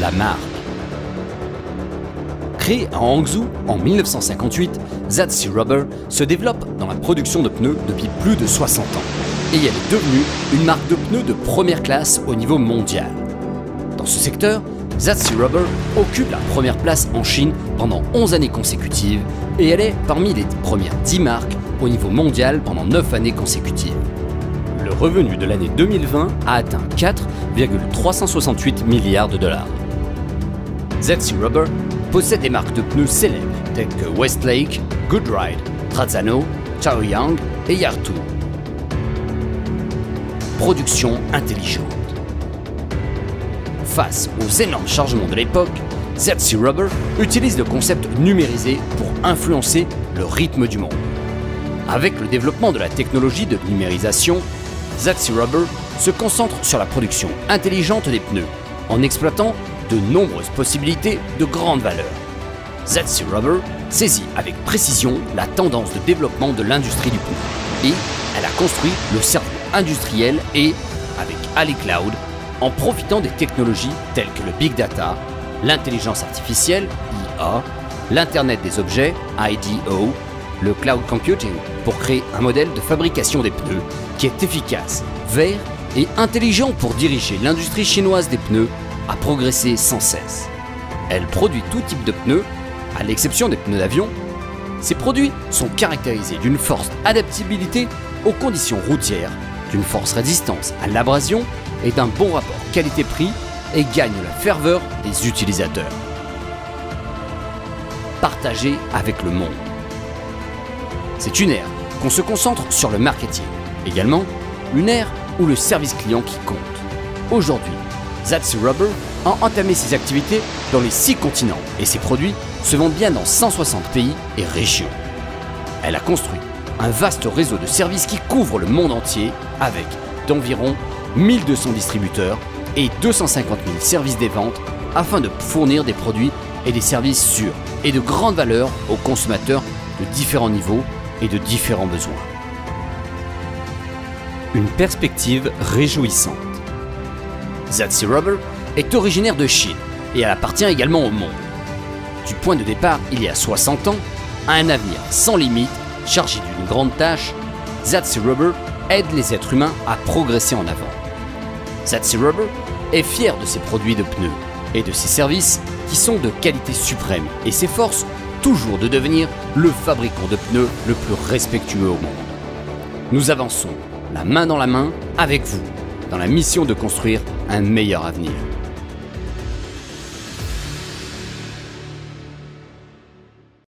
la marque. Créée à Hangzhou en 1958, Zatsi Rubber se développe dans la production de pneus depuis plus de 60 ans et elle est devenue une marque de pneus de première classe au niveau mondial. Dans ce secteur, Zatsi Rubber occupe la première place en Chine pendant 11 années consécutives et elle est parmi les premières 10 marques au niveau mondial pendant 9 années consécutives. Le revenu de l'année 2020 a atteint 4,368 milliards de dollars. Zatsi Rubber possède des marques de pneus célèbres telles que Westlake, Goodride, Trazano, Chaoyang et Yartu. Production intelligente. Face aux énormes chargements de l'époque, Zatsi Rubber utilise le concept numérisé pour influencer le rythme du monde. Avec le développement de la technologie de numérisation, Zatsi Rubber se concentre sur la production intelligente des pneus en exploitant de nombreuses possibilités de grande valeur. Zatsi Rubber saisit avec précision la tendance de développement de l'industrie du pneu et elle a construit le cerveau industriel et, avec AliCloud, en profitant des technologies telles que le Big Data, l'intelligence artificielle, IA, l'Internet des objets, IDO, le Cloud Computing, pour créer un modèle de fabrication des pneus qui est efficace, vert et intelligent pour diriger l'industrie chinoise des pneus à progresser sans cesse. Elle produit tout type de pneus, à l'exception des pneus d'avion. Ces produits sont caractérisés d'une forte adaptabilité aux conditions routières, d'une forte résistance à l'abrasion et d'un bon rapport qualité-prix et gagnent la ferveur des utilisateurs. Partagez avec le monde. C'est une ère qu'on se concentre sur le marketing. Également, une ère où le service client qui compte. Aujourd'hui, Zatsi Rubber a entamé ses activités dans les 6 continents et ses produits se vendent bien dans 160 pays et régions. Elle a construit un vaste réseau de services qui couvre le monde entier avec d'environ 1200 distributeurs et 250 000 services des ventes afin de fournir des produits et des services sûrs et de grande valeur aux consommateurs de différents niveaux et de différents besoins. Une perspective réjouissante. Zatsi Rubber est originaire de Chine et elle appartient également au monde. Du point de départ, il y a 60 ans, à un avenir sans limite, chargé d'une grande tâche, Zatsi Rubber aide les êtres humains à progresser en avant. Zatsi Rubber est fier de ses produits de pneus et de ses services qui sont de qualité suprême et s'efforce toujours de devenir le fabricant de pneus le plus respectueux au monde. Nous avançons la main dans la main avec vous dans la mission de construire un meilleur avenir.